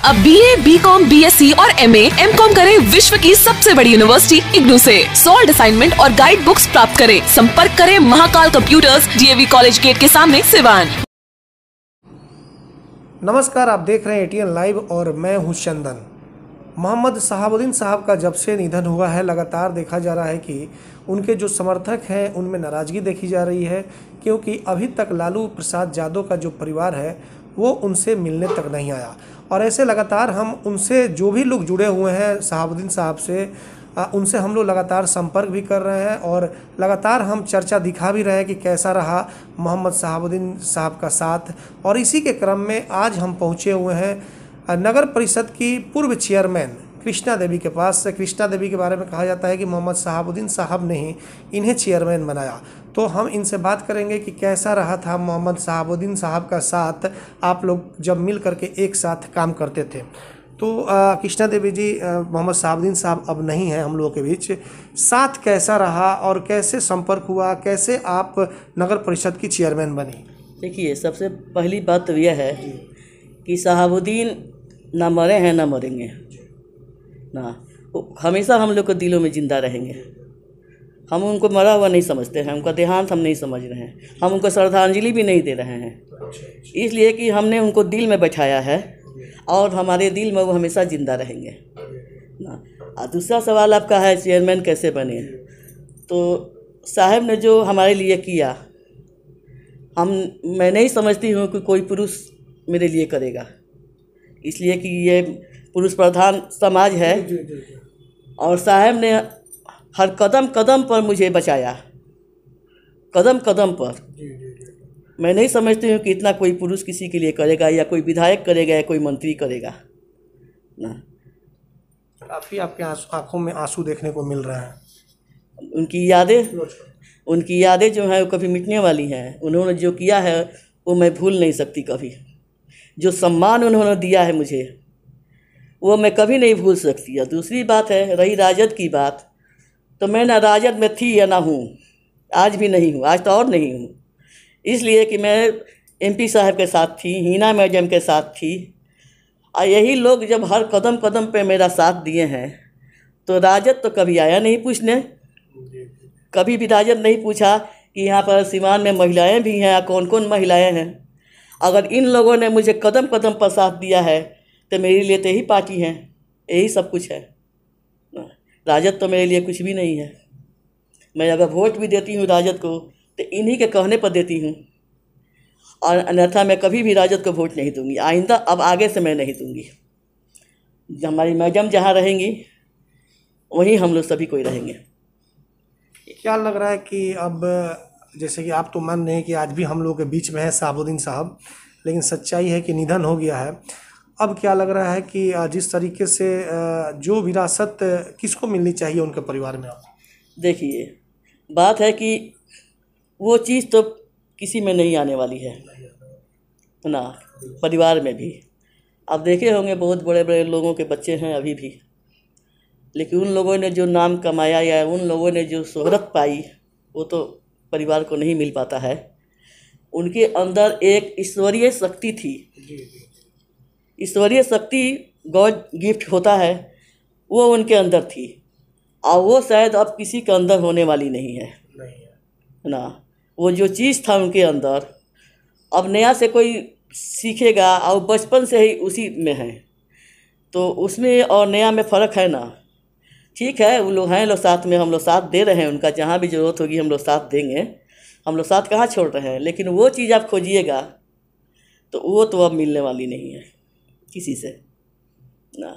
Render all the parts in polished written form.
अब BA, BCom, BSc और MA, MCom करें विश्व की सबसे बड़ी यूनिवर्सिटी इग्नू से। सॉल्ड असाइनमेंट और गाइड बुक्स प्राप्त करें। संपर्क करें Mahakal computers, DAV college gate के सामने, सिवान। नमस्कार, आप देख रहे हैं ATN लाइव और मैं हूं चंदन। मोहम्मद शहाबुद्दीन साहब का जब से निधन हुआ है, लगातार देखा जा रहा है कि उनके जो समर्थक हैं उनमें नाराज़गी देखी जा रही है, क्योंकि अभी तक लालू प्रसाद यादव का जो परिवार है वो उनसे मिलने तक नहीं आया। और ऐसे लगातार हम उनसे जो भी लोग जुड़े हुए हैं शहाबुद्दीन साहब से, उनसे हम लोग लगातार संपर्क भी कर रहे हैं और लगातार हम चर्चा दिखा भी रहे हैं कि कैसा रहा मोहम्मद शहाबुद्दीन साहब का साथ। और इसी के क्रम में आज हम पहुंचे हुए हैं नगर परिषद की पूर्व चेयरमैन कृष्णा देवी के पास। कृष्णा देवी के बारे में कहा जाता है कि मोहम्मद शहाबुद्दीन साहब ने ही इन्हें चेयरमैन बनाया। तो हम इनसे बात करेंगे कि कैसा रहा था मोहम्मद शहाबुद्दीन साहब का साथ, आप लोग जब मिल करके एक साथ काम करते थे। तो कृष्णा देवी जी, मोहम्मद शहाबुद्दीन साहब अब नहीं हैं हम लोगों के बीच, साथ कैसा रहा और कैसे संपर्क हुआ, कैसे आप नगर परिषद की चेयरमैन बनी? देखिए, सबसे पहली बात तो यह है कि शहाबुद्दीन ना मरे हैं ना मरेंगे ना, वो हमेशा हम लोग के दिलों में ज़िंदा रहेंगे। हम उनको मरा हुआ नहीं समझते हैं, उनका देहांत हम नहीं समझ रहे हैं, हम उनको श्रद्धांजलि भी नहीं दे रहे हैं, इसलिए कि हमने उनको दिल में बैठाया है और हमारे दिल में वो हमेशा ज़िंदा रहेंगे ना। और दूसरा सवाल आपका है चेयरमैन कैसे बने, तो साहब ने जो हमारे लिए किया, मैं नहीं समझती हूँ कि कोई पुरुष मेरे लिए करेगा, इसलिए कि ये पुरुष प्रधान समाज है और साहब ने हर कदम कदम पर मुझे बचाया, कदम कदम पर। मैं नहीं समझती हूँ कि इतना कोई पुरुष किसी के लिए करेगा, या कोई विधायक करेगा, या कोई मंत्री करेगा ना। काफ़ी आपके आंखों में आंसू देखने को मिल रहा है। उनकी यादें जो हैं वो कभी मिटने वाली हैं। उन्होंने जो किया है वो मैं भूल नहीं सकती कभी। जो सम्मान उन्होंने दिया है मुझे, वो मैं कभी नहीं भूल सकती। और दूसरी बात है, रही राजद की बात, तो मैं ना राजद में थी या ना हूँ, आज भी नहीं हूँ, आज तो और नहीं हूँ। इसलिए कि मैं MP साहब के साथ थी, हिना मैडम के साथ थी, और यही लोग जब हर कदम कदम पे मेरा साथ दिए हैं, तो राजद तो कभी आया नहीं पूछने। कभी भी राजद नहीं पूछा कि यहाँ पर सिवान में महिलाएं भी हैं या कौन कौन महिलाएं हैं। अगर इन लोगों ने मुझे कदम कदम पर साथ दिया है तो मेरे लिए तो यही पार्टी है, यही सब कुछ है। राजद तो मेरे लिए कुछ भी नहीं है। मैं अगर वोट भी देती हूँ राजद को तो इन्हीं के कहने पर देती हूँ, और अन्यथा मैं कभी भी राजद को वोट नहीं दूंगी। आइंदा अब आगे से मैं नहीं दूंगी। हमारी मैडम जहाँ रहेंगी वहीं हम लोग सभी कोई रहेंगे। क्या लग रहा है कि अब, जैसे कि आप तो मान रहे हैं कि आज भी हम लोग के बीच में है शहाबुद्दीन साहब, लेकिन सच्चाई है कि निधन हो गया है। अब क्या लग रहा है कि जिस तरीके से जो विरासत किसको मिलनी चाहिए उनके परिवार में? आप देखिए, बात है कि वो चीज़ तो किसी में नहीं आने वाली है ना, परिवार में भी। आप देखे होंगे बहुत बड़े बड़े लोगों के बच्चे हैं अभी भी, लेकिन उन लोगों ने जो नाम कमाया या उन लोगों ने जो शोहरत पाई, वो तो परिवार को नहीं मिल पाता है। उनके अंदर एक ईश्वरीय शक्ति थी। ईश्वरीय शक्ति गॉड गिफ्ट होता है, वो उनके अंदर थी, और वो शायद अब किसी के अंदर होने वाली नहीं है ना। वो जो चीज़ था उनके अंदर, अब नया से कोई सीखेगा, और बचपन से ही उसी में है, तो उसमें और नया में फ़र्क है ना। ठीक है, वो लोग हैं, लोग साथ में, हम लोग साथ दे रहे हैं उनका, जहाँ भी ज़रूरत होगी हम लोग साथ देंगे, हम लोग साथ कहाँ छोड़ रहे हैं। लेकिन वो चीज़ आप खोजिएगा तो वो तो अब मिलने वाली नहीं है किसी से ना।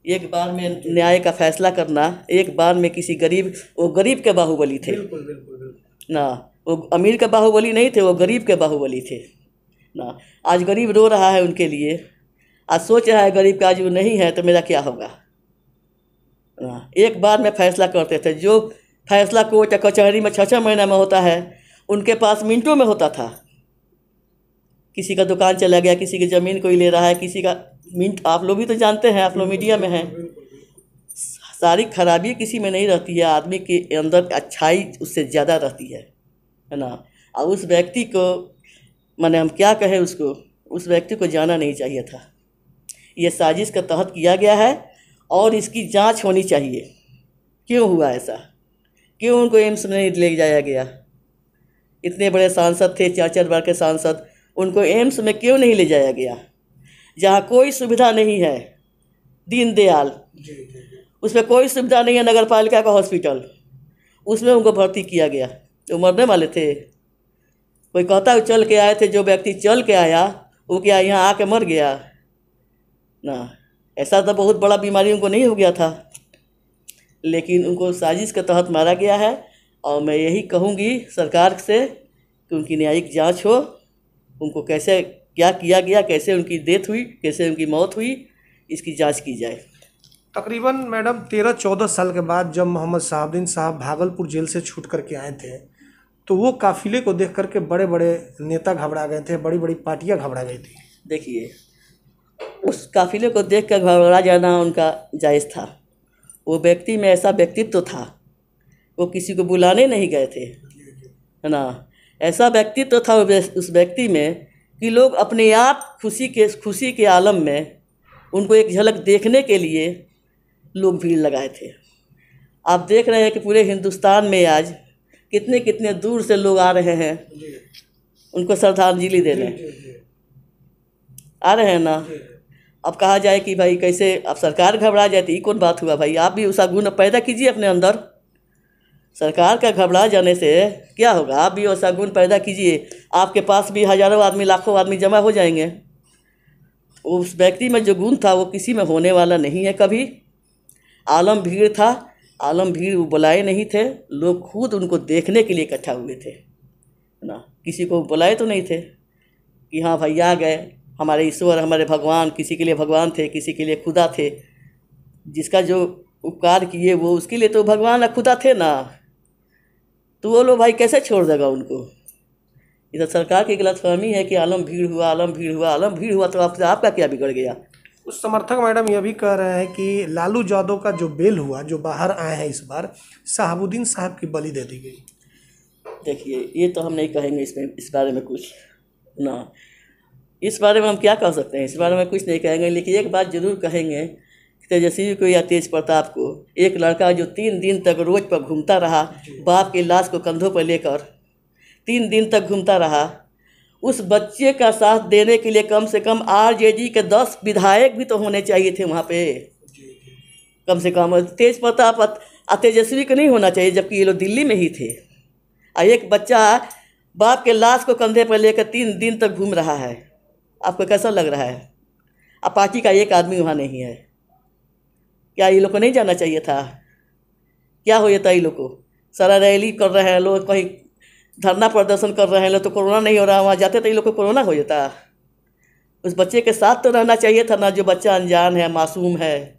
एक बार में न्याय का फैसला करना, एक बार में किसी गरीब, वो गरीब के बाहुबली थे ना, वो अमीर के बाहुबली नहीं थे, वो गरीब के बाहुबली थे ना। आज गरीब रो रहा है उनके लिए, आज सोच रहा है गरीब का आज वो नहीं है तो मेरा क्या होगा ना। एक बार में फैसला करते थे, जो फैसला कोर्ट या कचहरी में 6-6 महीने में होता है, उनके पास मिनटों में होता था। किसी का दुकान चला गया, किसी की ज़मीन कोई ले रहा है, किसी का मिनट, आप लोग भी तो जानते हैं, आप लोग मीडिया में हैं। सारी खराबी किसी में नहीं रहती है, आदमी के अंदर अच्छाई उससे ज़्यादा रहती है ना। और उस व्यक्ति को, माने हम क्या कहें उसको, उस व्यक्ति को जाना नहीं चाहिए था। ये साजिश के तहत किया गया है और इसकी जांच होनी चाहिए। क्यों हुआ ऐसा? क्यों उनको एम्स में नहीं ले जाया गया? इतने बड़े सांसद थे, 4-4 बार के सांसद, उनको एम्स में क्यों नहीं ले जाया गया? जहाँ कोई सुविधा नहीं है, दीनदयाल, उसमें कोई सुविधा नहीं है, नगर पालिका का हॉस्पिटल, उसमें उनको भर्ती किया गया। तो मरने वाले थे। कोई कहता है चल के आए थे, जो व्यक्ति चल के आया वो क्या यहाँ आके मर गया ना? ऐसा तो बहुत बड़ा बीमारी उनको नहीं हो गया था, लेकिन उनको साजिश के तहत मारा गया है। और मैं यही कहूँगी सरकार से कि उनकी न्यायिक जांच हो, उनको कैसे क्या किया गया, कैसे उनकी डेथ हुई, कैसे उनकी मौत हुई, इसकी जांच की जाए। तकरीबन मैडम 13-14 साल के बाद जब मोहम्मद शहाबुद्दीन साहब भागलपुर जेल से छूट करके आए थे, तो वो काफिले को देख करके बड़े बड़े नेता घबरा गए थे, बड़ी बड़ी पार्टियां घबरा गई थी। देखिए, उस काफिले को देख कर घबरा जाना उनका जायज़ था। वो व्यक्ति में ऐसा व्यक्तित्व था, वो किसी को बुलाने नहीं गए थे, है ना? ऐसा व्यक्तित्व था उस व्यक्ति में कि लोग अपने आप खुशी के आलम में उनको एक झलक देखने के लिए लोग भीड़ लगाए थे। आप देख रहे हैं कि पूरे हिंदुस्तान में आज कितने कितने दूर से लोग आ रहे हैं उनको श्रद्धांजलि देने, आ रहे हैं ना। अब कहा जाए कि भाई कैसे अब सरकार घबरा जाती, ये कौन बात हुआ भाई? आप भी उसा गुण पैदा कीजिए अपने अंदर। सरकार का घबरा जाने से क्या होगा? आप भी वैसा गुण पैदा कीजिए, आपके पास भी हज़ारों आदमी, लाखों आदमी जमा हो जाएंगे। उस व्यक्ति में जो गुण था वो किसी में होने वाला नहीं है कभी। आलम भीड़ था, आलम भीड़ वो बुलाए नहीं थे, लोग खुद उनको देखने के लिए इकट्ठा हुए थे ना। किसी को बुलाए तो नहीं थे कि हाँ भाई आ गए हमारे ईश्वर, हमारे भगवान। किसी के लिए भगवान थे, किसी के लिए खुदा थे। जिसका जो उपकार किए वो उसके लिए तो भगवान या खुदा थे ना। तो वो लोग भाई कैसे छोड़ देगा उनको? इधर सरकार की गलतफहमी है कि आलम भीड़ हुआ, आलम भीड़ हुआ, आलम भीड़ हुआ, तो आपका क्या बिगड़ गया? उस समर्थक मैडम यह भी कह रहे हैं कि लालू यादव का जो बेल हुआ, जो बाहर आए हैं इस बार, शहाबुद्दीन साहब की बलि दे दी गई। देखिए, ये तो हम नहीं कहेंगे इस बारे में कुछ ना। इस बारे में हम क्या कह सकते हैं? इस बारे में कुछ नहीं कहेंगे, लेकिन एक बात ज़रूर कहेंगे, तेजस्वी को या तेज प्रताप को, एक लड़का जो 3 दिन तक रोड पर घूमता रहा, बाप की लाश को कंधों पर लेकर 3 दिन तक घूमता रहा, उस बच्चे का साथ देने के लिए कम से कम आरजेडी के 10 विधायक भी तो होने चाहिए थे वहाँ पे। कम से कम तेज प्रताप तेजस्वी को नहीं होना चाहिए, जबकि ये लोग दिल्ली में ही थे। एक बच्चा बाप के लाश को कंधे पर लेकर 3 दिन तक घूम रहा है। आपको कैसा लग रहा है? अब पार्टी का एक आदमी वहाँ नहीं है। क्या ये लोग को नहीं जाना चाहिए था? क्या हो जाता ये लोग को? सारा रैली कर रहे हैं लोग, कहीं धरना प्रदर्शन कर रहे हैं लोग, तो कोरोना नहीं हो रहा, वहाँ जाते तो ये लोग को कोरोना हो जाता। उस बच्चे के साथ तो रहना चाहिए था ना, जो बच्चा अनजान है, मासूम है,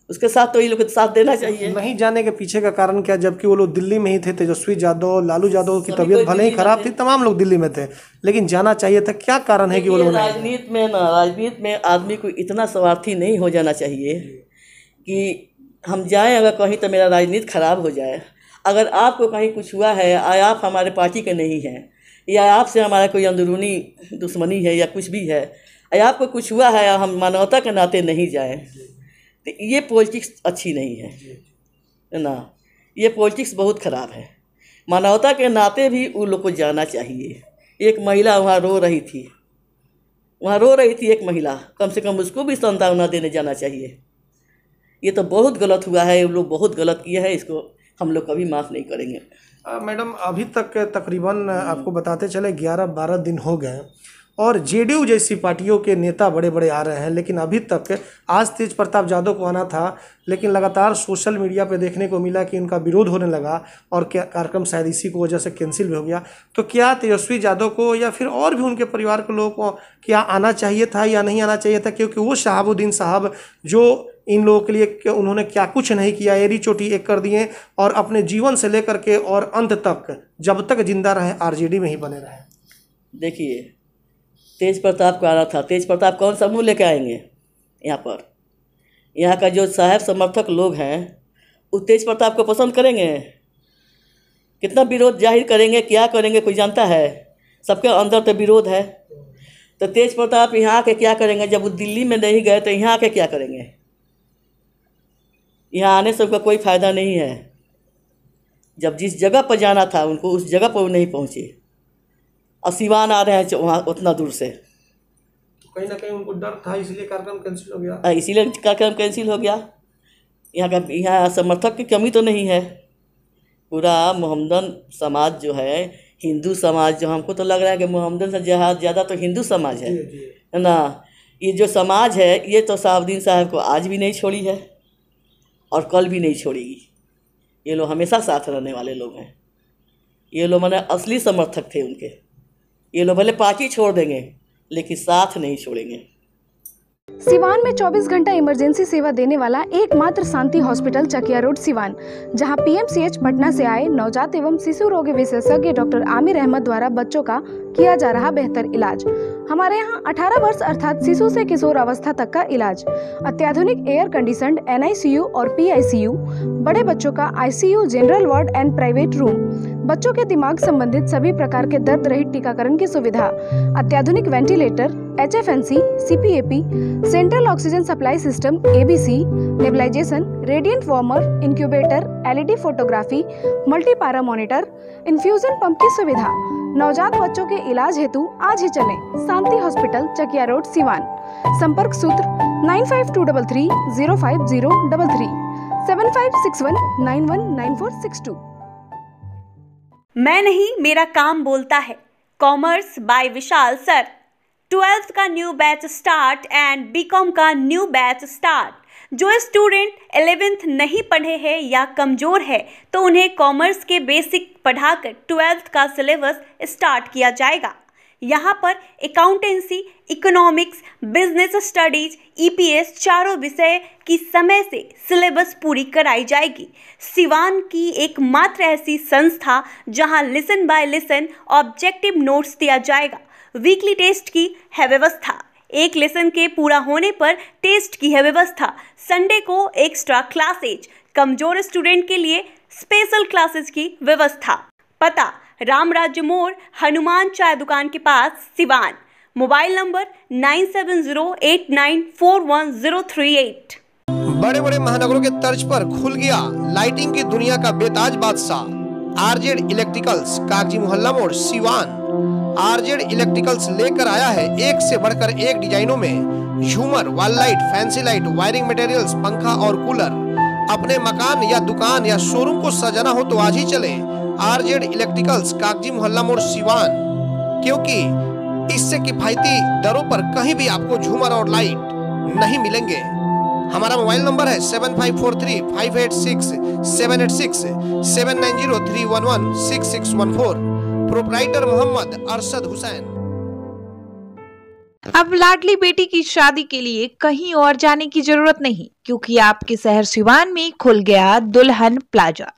उसके साथ तो ये लोग को साथ देना चाहिए। नहीं जाने के पीछे का कारण क्या? जबकि वो लोग दिल्ली में ही थे। तेजस्वी यादव, लालू यादव की तबीयत भले ही खराब थी, तमाम लोग दिल्ली में थे, लेकिन जाना चाहिए था। क्या कारण है कि वो लोग? राजनीति में आदमी को इतना स्वार्थी नहीं हो जाना चाहिए कि हम जाएं अगर कहीं तो मेरा राजनीति खराब हो जाए। अगर आपको कहीं कुछ हुआ है, आप हमारे पार्टी के नहीं हैं, या आपसे हमारा कोई अंदरूनी दुश्मनी है या कुछ भी है, या आपको कुछ हुआ है, हम मानवता के नाते नहीं जाएं, तो ये पॉलिटिक्स अच्छी नहीं है ना। ये पॉलिटिक्स बहुत ख़राब है। मानवता के नाते भी उन लोग को जाना चाहिए। एक महिला वहाँ रो रही थी, एक महिला, कम से कम उसको भी सांत्वना देने जाना चाहिए। ये तो बहुत गलत हुआ है, ये लोग बहुत गलत किए हैं, इसको हम लोग कभी माफ़ नहीं करेंगे। मैडम, अभी तक तकरीबन आपको बताते चले 11-12 दिन हो गए और जेडीयू जैसी पार्टियों के नेता बड़े बड़े आ रहे हैं, लेकिन अभी तक, आज तेज प्रताप यादव को आना था, लेकिन लगातार सोशल मीडिया पे देखने को मिला कि उनका विरोध होने लगा और क्या कार्यक्रम शायद इसी की वजह से कैंसिल भी हो गया। तो क्या तेजस्वी यादव को या फिर और भी उनके परिवार के लोगों को क्या आना चाहिए था या नहीं आना चाहिए था? क्योंकि वो शहाबुद्दीन साहब जो इन लोगों के लिए उन्होंने क्या कुछ नहीं किया, एड़ी चोटी एक कर दिए और अपने जीवन से लेकर के और अंत तक, जब तक जिंदा रहे, आरजेडी में ही बने रहे। देखिए, तेज प्रताप को आना था। तेज प्रताप कौन सा मुँह लेके आएंगे यहाँ पर? यहाँ का जो साहब समर्थक लोग हैं वो तेज प्रताप को पसंद करेंगे? कितना विरोध जाहिर करेंगे, क्या करेंगे, कोई जानता है? सबके अंदर तो विरोध है। तो तेज प्रताप यहाँ आके क्या करेंगे? जब वो दिल्ली में नहीं गए तो यहाँ आके क्या करेंगे? यहाँ आने से उनका कोई फ़ायदा नहीं है। जब जिस जगह पर जाना था उनको उस जगह पर वो नहीं पहुँचे, और सिवान आ रहे हैं वहाँ उतना दूर से। कहीं ना कहीं उनको डर था, इसलिए कार्यक्रम कैंसिल हो गया। इसीलिए कार्यक्रम कैंसिल हो गया। यहाँ समर्थक की कमी तो नहीं है। पूरा मोहम्मदन समाज जो है, हिंदू समाज जो, हमको तो लग रहा है कि मोहम्मदन से ज़्यादा तो हिंदू समाज है ना। ये जो समाज है ये तो शहाबुद्दीन साहब को आज भी नहीं छोड़ी है और कल भी नहीं छोड़ेगी। ये लोग हमेशा साथ रहने वाले लोग हैं। ये लोग माने असली समर्थक थे उनके। ये लोग भले पार्टी छोड़ देंगे लेकिन साथ नहीं छोड़ेंगे। सिवान में 24 घंटा इमरजेंसी सेवा देने वाला एकमात्र शांति हॉस्पिटल चकिया रोड सिवान, जहां पीएमसीएच पटना से आए नवजात एवं शिशु रोग विशेषज्ञ डॉक्टर आमिर अहमद द्वारा बच्चों का किया जा रहा बेहतर इलाज। हमारे यहां 18 वर्ष अर्थात शिशु से किशोर अवस्था तक का इलाज, अत्याधुनिक एयर कंडीशनड NICU और PICU, बड़े बच्चों का ICU, general ward and private room, बच्चों के दिमाग संबंधित सभी प्रकार के दर्द रहित टीकाकरण की सुविधा, अत्याधुनिक ventilator, HFNC, CPAP, central oxygen supply system ABC, nebulization, radiant warmer, incubator, LED photography, multipara monitor, infusion pump की सुविधा। नवजात बच्चों के इलाज हेतु आज ही चलें शांति हॉस्पिटल चकिया रोड सिवान। संपर्क सूत्र 9523305033, 7561919462। मैं नहीं, मेरा काम बोलता है। Commerce by Vishal sir. 12th का new batch start and B Com का न्यू बैच स्टार्ट। जो स्टूडेंट 11th नहीं पढ़े हैं या कमज़ोर है तो उन्हें कॉमर्स के बेसिक पढ़ाकर 12th का सिलेबस स्टार्ट किया जाएगा। यहाँ पर accountancy, economics, business studies, EPS चारों विषय की समय से सिलेबस पूरी कराई जाएगी। सिवान की एकमात्र ऐसी संस्था जहाँ lesson by lesson objective notes दिया जाएगा। वीकली टेस्ट की है व्यवस्था। एक लेसन के पूरा होने पर टेस्ट की है व्यवस्था। संडे को एक्स्ट्रा क्लासेज, कमजोर स्टूडेंट के लिए स्पेशल क्लासेस की व्यवस्था। पता रामराज्य मोड़, हनुमान चाय दुकान के पास, सिवान। Mobile number 9708941038। बड़े बड़े महानगरों के तर्ज पर खुल गया लाइटिंग की दुनिया का बेताज बादशाह RZ इलेक्ट्रिकल्स, कागजी मोहल्ला मोड़, सिवान। RZ इलेक्ट्रिकल्स लेकर आया है एक से बढ़कर एक डिजाइनों में झूमर, wall light, fancy light, wiring materials, पंखा और कूलर। अपने मकान या दुकान या शोरूम को सजाना हो तो आज ही चले RZ इलेक्ट्रिकल्स, कागजी मोहल्ला मोड़, सिवान, क्योंकि इससे किफायती दरों पर कहीं भी आपको झूमर और लाइट नहीं मिलेंगे। हमारा मोबाइल नंबर है 7543586786, 7903116614। प्रोप्राइटर मोहम्मद अरशद हुसैन। अब लाडली बेटी की शादी के लिए कहीं और जाने की जरूरत नहीं, क्योंकि आपके शहर सिवान में खुल गया दुल्हन प्लाजा।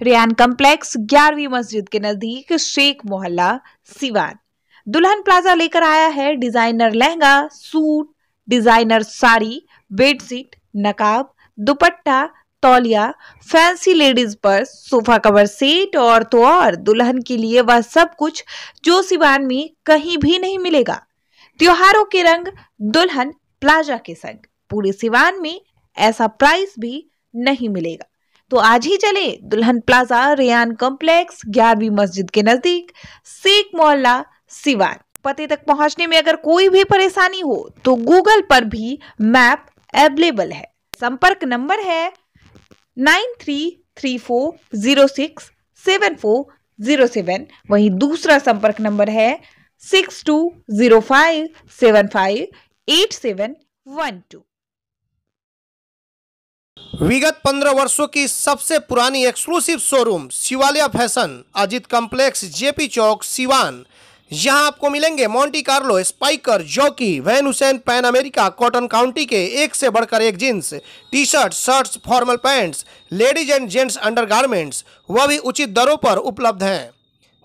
रेयान कॉम्प्लेक्स 11वीं मस्जिद के नजदीक, शेख मोहल्ला, सिवान। दुल्हन प्लाजा लेकर आया है designer lehenga, suit, designer sari, bedsheet, नकाब, दुपट्टा, तौलिया, fancy ladies purse, sofa cover set और तो और दुल्हन के लिए वह सब कुछ जो सिवान में कहीं भी नहीं मिलेगा। त्योहारों के रंग दुल्हन प्लाजा के संग। पूरे सिवान में ऐसा प्राइस भी नहीं मिलेगा। तो आज ही चले दुल्हन प्लाजा, रेयान कॉम्प्लेक्स, 11वीं मस्जिद के नजदीक, शेख मोहल्ला, सिवान। पते तक पहुंचने में अगर कोई भी परेशानी हो तो गूगल पर भी मैप अवेलेबल है। संपर्क नंबर है 9334067407। वहीं दूसरा संपर्क नंबर है 6205758712। विगत 15 वर्षों की सबसे पुरानी exclusive showroom Shivalay fashion, Ajit complex, JP Chowk, Siwan. यहाँ आपको मिलेंगे Monte Carlo, Spykar, Jockey, Van Heusen, Pan America, cotton county के एक से बढ़कर एक jeans, T shirt, shirts, formal pants, ladies and gents undergarments, वह भी उचित दरों पर उपलब्ध हैं।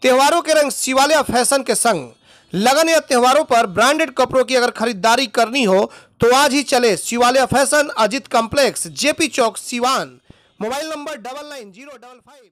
त्योहारों के रंग शिवालय फैशन के संग। लगन या त्योहारों पर ब्रांडेड कपड़ों की अगर खरीदारी करनी हो तो आज ही चले Shivalaya fashion, Ajit complex, JP Chowk, Siwan. Mobile number 990555